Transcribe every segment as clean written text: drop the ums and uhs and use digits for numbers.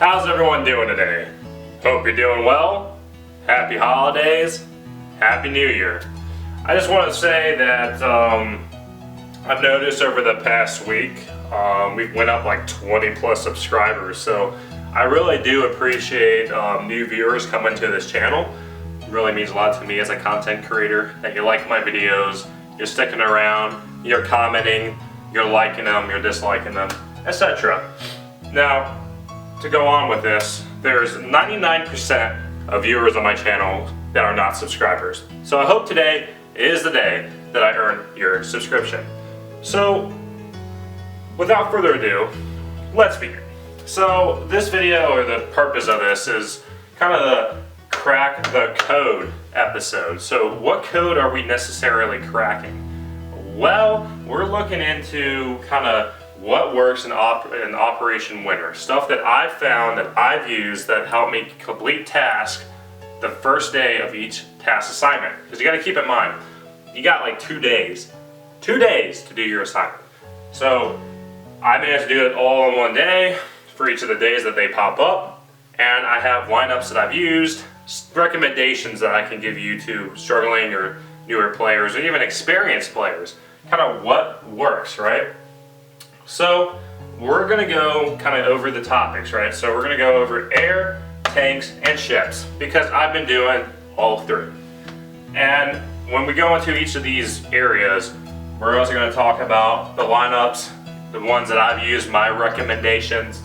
How's everyone doing today? Hope you're doing well. Happy holidays. Happy New Year. I just want to say that I've noticed over the past week we went up like 20 plus subscribers, so I really do appreciate new viewers coming to this channel. It really means a lot to me as a content creator that you like my videos, you're sticking around, you're commenting, you're liking them, you're disliking them, etc. Now, to go on with this, there's 99% of viewers on my channel that are not subscribers. So I hope today is the day that I earn your subscription. So, without further ado, let's begin. So this video, or the purpose of this, is kind of the crack the code episode. So what code are we necessarily cracking? Well, we're looking into kind of what works in Operation W.I.N.T.E.R. Stuff that I've found, that I've used, that help me complete tasks the first day of each task assignment. Because you got to keep in mind, you got like 2 days to do your assignment. So I managed to do it all in one day for each of the days that they pop up, and I have lineups that I've used, recommendations that I can give you to struggling or newer players or even experienced players, kind of what works, right? So we're going to go kind of over the topics, right? So we're going to go over air, tanks, and ships, because I've been doing all three. And when we go into each of these areas, we're also going to talk about the lineups, the ones that I've used, my recommendations,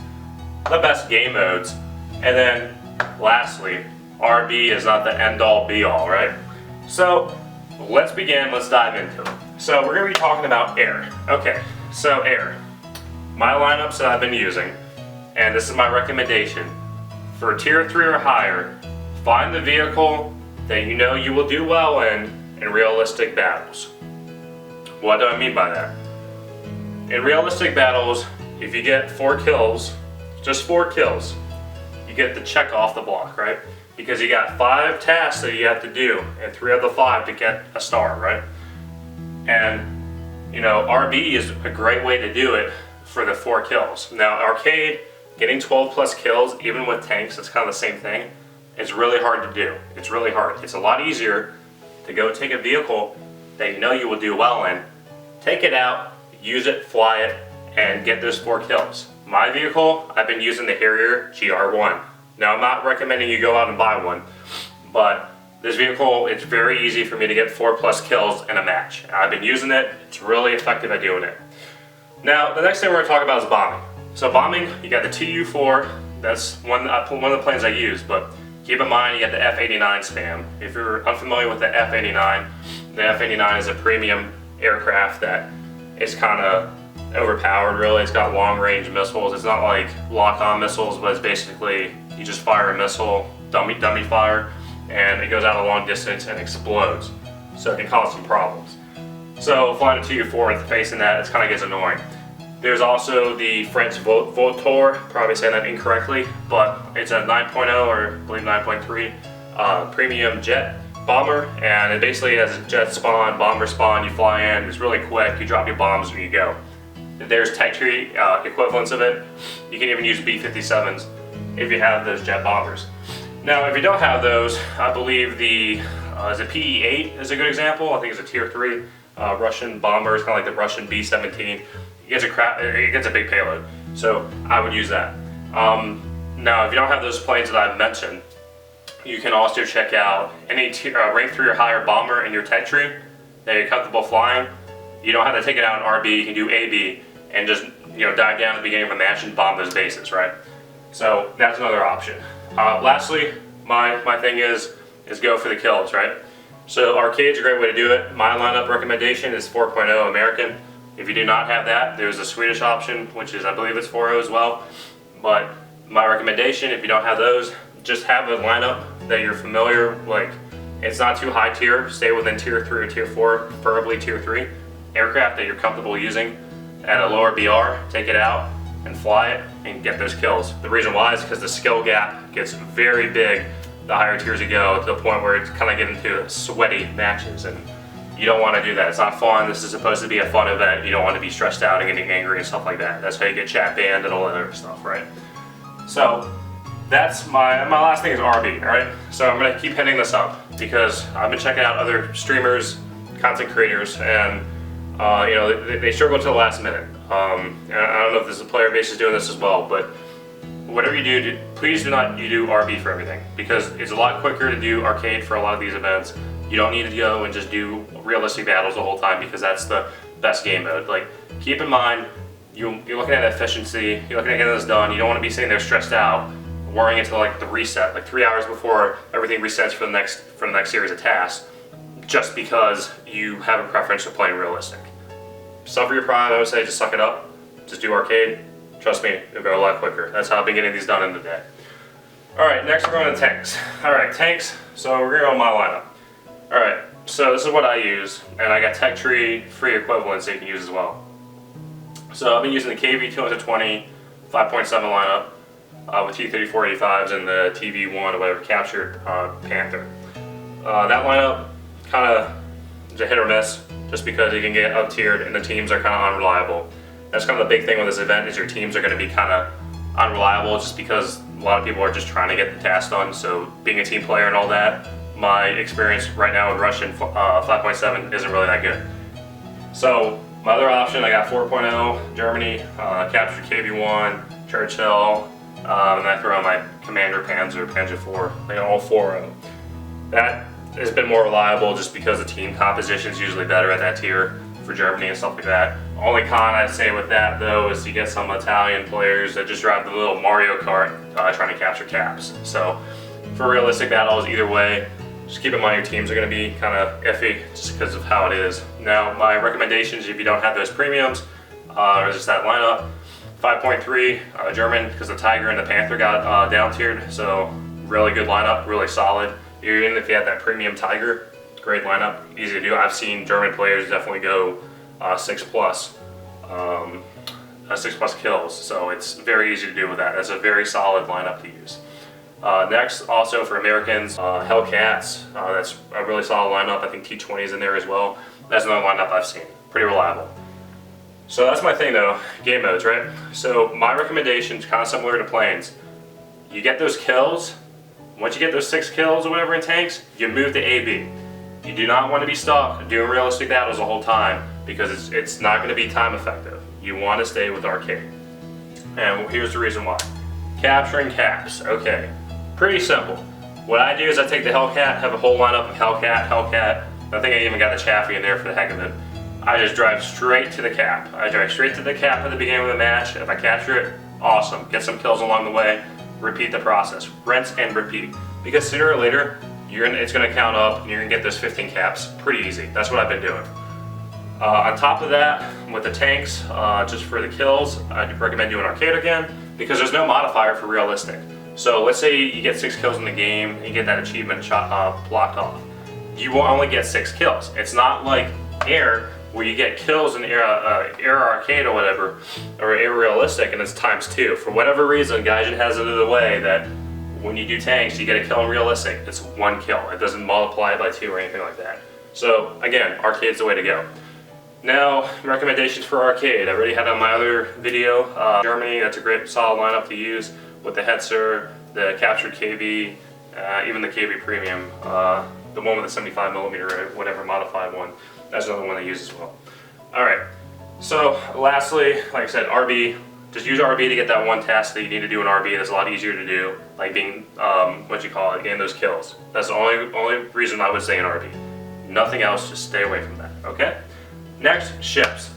the best game modes, and then lastly, RB is not the end-all be-all, right? So let's begin, let's dive into it. So we're going to be talking about air. Okay, so air. My lineups that I've been using, and this is my recommendation, for tier 3 or higher, find the vehicle that you know you will do well in realistic battles. What do I mean by that? In realistic battles, if you get 4 kills, just 4 kills, you get the check off the block, right? Because you got 5 tasks that you have to do, and 3 of the 5 to get a star, right? And, you know, RB is a great way to do it for the 4 kills. Now, arcade, getting 12 plus kills, even with tanks, it's kind of the same thing. It's really hard to do. It's really hard. It's a lot easier to go take a vehicle that you know you will do well in, take it out, use it, fly it, and get those 4 kills. My vehicle, I've been using the Harrier GR1. Now, I'm not recommending you go out and buy one, but this vehicle, it's very easy for me to get 4 plus kills in a match. I've been using it. It's really effective at doing it. Now, the next thing we're going to talk about is bombing. So bombing, you got the TU4, that's one of the planes I use, but keep in mind you got the F-89 spam. If you're unfamiliar with the F-89, the F-89 is a premium aircraft that is kind of overpowered, really. It's got long-range missiles. It's not like lock-on missiles, but it's basically you just fire a missile, dummy fire, and it goes out a long distance and explodes. So it can cause some problems. So flying a TU4 and facing that, it kind of gets annoying. There's also the French Vautour, probably saying that incorrectly, but it's a 9.0 or I believe 9.3 premium jet bomber, and it basically has a jet spawn, bomber spawn. You fly in, it's really quick, you drop your bombs and you go. There's tech tree equivalents of it. You can even use B-57s if you have those jet bombers. Now, if you don't have those, I believe the PE-8 is a good example. I think it's a tier 3 Russian bomber. It's kind of like the Russian B-17. It gets a big payload, so I would use that. Now, if you don't have those planes that I've mentioned, you can also check out any rank 3 or higher bomber in your tech tree that you're comfortable flying. You don't have to take it out in RB. You can do AB and just dive down at the beginning of a match and bomb those bases, right? So that's another option. Lastly, my thing is go for the kills, right? So arcade's a great way to do it. My lineup recommendation is 4.0 American. If you do not have that, there's a Swedish option, which is, I believe it's 4.0 as well. But my recommendation, if you don't have those, just have a lineup that you're familiar, like it's not too high tier, stay within tier 3 or tier 4, preferably tier 3. Aircraft that you're comfortable using at a lower BR, take it out and fly it and get those kills. The reason why is because the skill gap gets very big the higher tiers you go, to the point where it's kind of getting into sweaty matches, and you don't want to do that. It's not fun. This is supposed to be a fun event. You don't want to be stressed out and getting angry and stuff like that. That's how you get chat banned and all that other stuff, right? So that's my last thing is RB, alright? So I'm gonna keep hitting this up because I've been checking out other streamers, content creators, and you know, they struggle to the last minute. And I don't know if this player base is doing this as well, but whatever you do, please do not do RB for everything, because it's a lot quicker to do arcade for a lot of these events. You don't need to go and just do realistic battles the whole time, because that's the best game mode. Like, keep in mind, you're looking at efficiency, you're looking at getting this done. You don't want to be sitting there stressed out, worrying until like the reset, like 3 hours before everything resets for the next series of tasks, just because you have a preference for playing realistic. Suffer your pride, I would say, just suck it up, just do arcade. Trust me, it'll go a lot quicker. That's how I've been getting these done in the day. Alright, next we're going to tanks. Alright, tanks, so we're going to go on my lineup. Alright, so this is what I use, and I got Tech Tree free equivalents that you can use as well. So I've been using the KV220 5.7 lineup with T3485s and the TV1 or whatever captured Panther. That lineup kind of is a hit or miss, just because you can get up-tiered and the teams are kind of unreliable. That's kind of the big thing with this event, is your teams are going to be kind of unreliable, just because a lot of people are just trying to get the task done. So being a team player and all that, my experience right now with Russian 5.7 isn't really that good. So my other option, I got 4.0 Germany, captured KV1, Churchill, and I throw on my Commander Panzer 4, like all 4 of them. That has been more reliable just because the team composition is usually better at that tier for Germany and stuff like that. Only con I'd say with that though is you get some Italian players that just drive the little Mario Kart trying to capture caps. So for realistic battles, either way, just keep in mind your teams are going to be kind of iffy just because of how it is. Now my recommendations, if you don't have those premiums, or just that lineup, 5.3 German, because the Tiger and the Panther got down tiered, so really good lineup, really solid. Even if you had that premium Tiger, great lineup, easy to do. I've seen German players definitely go 6 plus kills, so it's very easy to do with that. That's a very solid lineup to use. Next, also for Americans, Hellcats, that's a really solid lineup. I think T20 is in there as well. That's another lineup I've seen, pretty reliable. So that's my thing though, game modes, right? So my recommendation is kind of similar to planes. You get those kills. Once you get those 6 kills or whatever in tanks, you move to AB. You do not want to be stuck doing realistic battles the whole time, because it's not going to be time effective. You want to stay with arcade. And here's the reason why. Capturing caps. Okay, pretty simple. What I do is I take the Hellcat, have a whole lineup of Hellcat. I think I even got the Chaffee in there for the heck of it. I just drive straight to the cap. I drive straight to the cap at the beginning of the match. If I capture it, awesome. Get some kills along the way. Repeat the process, rinse and repeat, because sooner or later it's going to count up and you're going to get those 15 caps pretty easy. That's what I've been doing. On top of that, with the tanks, just for the kills, I'd recommend doing arcade again, because there's no modifier for realistic. So let's say you get 6 kills in the game and you get that achievement blocked off. You will only get 6 kills. It's not like Air, where you get kills in Air Arcade or whatever, or Air Realistic, and it's ×2. For whatever reason, Gaijin has it in the way that when you do tanks, you get a kill in Realistic, it's 1 kill. It doesn't multiply by 2 or anything like that. So again, arcade's the way to go. Now, recommendations for arcade. I already had on my other video, Germany, that's a great solid lineup to use with the Hetzer, the captured KV, even the KV Premium, the one with the 75mm, whatever modified one. That's another one I use as well. Alright, so lastly, like I said, RB. Just use RB to get that one task that you need to do in RB. That's a lot easier to do, like being, getting those kills. That's the only reason I would say in RB. Nothing else, just stay away from that, okay? Next, ships.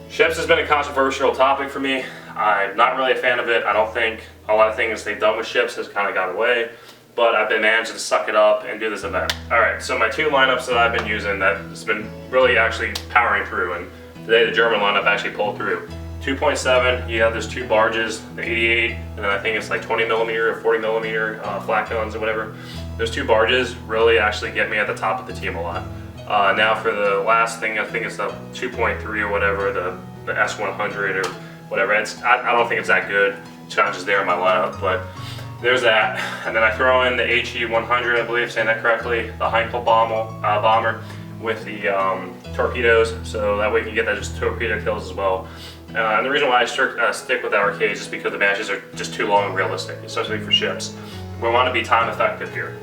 Ships has been a controversial topic for me. I'm not really a fan of it. I don't think a lot of things they've done with ships has kind of got away. But I've been managing to suck it up and do this event. Alright, so my 2 lineups that I've been using that has been really actually powering through, and today the German lineup actually pulled through. 2.7, you have those 2 barges, the 88, and then I think it's like 20mm or 40mm flat guns or whatever. Those 2 barges really actually get me at the top of the team a lot. Now for the last thing, I think it's the 2.3 or whatever, the S100 or whatever. I don't think it's that good. It's kind of just there in my lineup, but there's that. And then I throw in the HE100, I believe, saying that correctly, the Heinkel bomber with the torpedoes, so that way you can get that just torpedo kills as well. And the reason why I stick with arcades is because the matches are just too long and realistic, especially for ships. We want to be time effective here.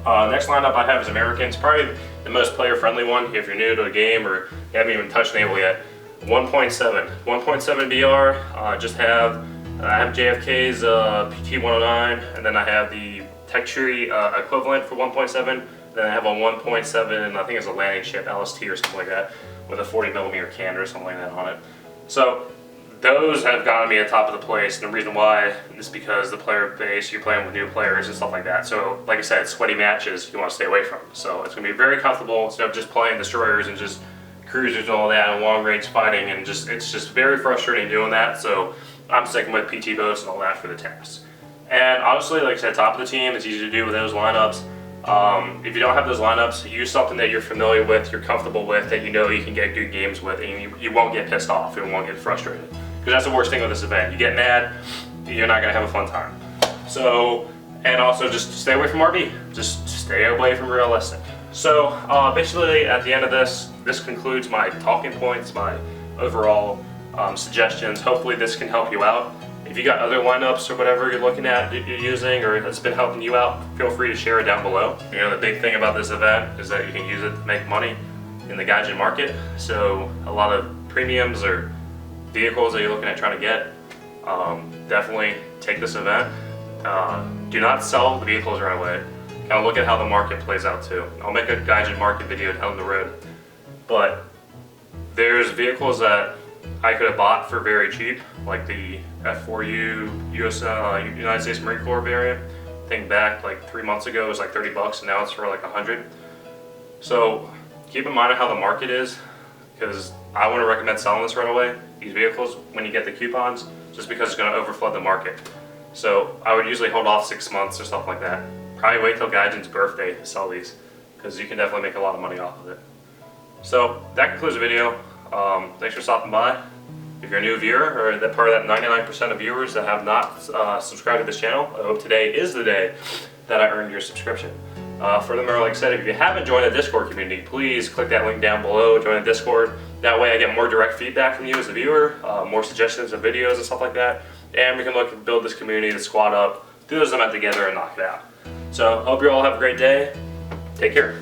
Next lineup I have is Americans, probably the most player friendly one if you're new to a game or you haven't even touched Naval yet. 1.7 BR. I have JFK's PT-109, and then I have the Tech Tree equivalent for 1.7. Then I have a 1.7, I think it's a landing ship, LST or something like that, with a 40mm cannon or something like that on it. So those have gotten me at top of the place, and the reason why is because the player base, you're playing with new players and stuff like that. So like I said, sweaty matches you want to stay away from. So it's going to be very comfortable instead of just playing destroyers and just cruisers and all that and long range fighting, and it's just very frustrating doing that. So I'm sticking with PT boats and all that for the tasks. And honestly, like I said, top of the team, it's easy to do with those lineups. If you don't have those lineups, use something that you're familiar with, you're comfortable with, that you know you can get good games with, and you won't get pissed off and won't get frustrated. Because that's the worst thing with this event. You get mad, you're not going to have a fun time. So, and also just stay away from RB. Just stay away from realistic. So basically at the end of this concludes my talking points, my overall suggestions. Hopefully this can help you out. If you got other lineups or whatever you're looking at, you're using, or it's been helping you out, feel free to share it down below. You know, the big thing about this event is that you can use it to make money in the gaijin market. So a lot of premiums or vehicles that you're looking at trying to get, definitely take this event. Do not sell the vehicles right away. Kind of look at how the market plays out too. I'll make a gaijin market video down the road. But there's vehicles that I could have bought for very cheap, like the F4U US United States Marine Corps variant. I think back like 3 months ago it was like 30 bucks, and now it's for like 100. So keep in mind how the market is, because I wouldn't recommend selling this right away, these vehicles, when you get the coupons, just because it's going to overflood the market. So I would usually hold off 6 months or stuff like that. Probably wait till Gaijin's birthday to sell these, because you can definitely make a lot of money off of it. So that concludes the video. Thanks for stopping by. If you're a new viewer, or that part of that 99% of viewers that have not subscribed to this channel, I hope today is the day that I earned your subscription. Furthermore, like I said, if you haven't joined the Discord community, please click that link down below, join the Discord. That way I get more direct feedback from you as a viewer, more suggestions of videos and stuff like that, and we can look and build this community, the squad up, do this event together and knock it out. So, hope you all have a great day. Take care.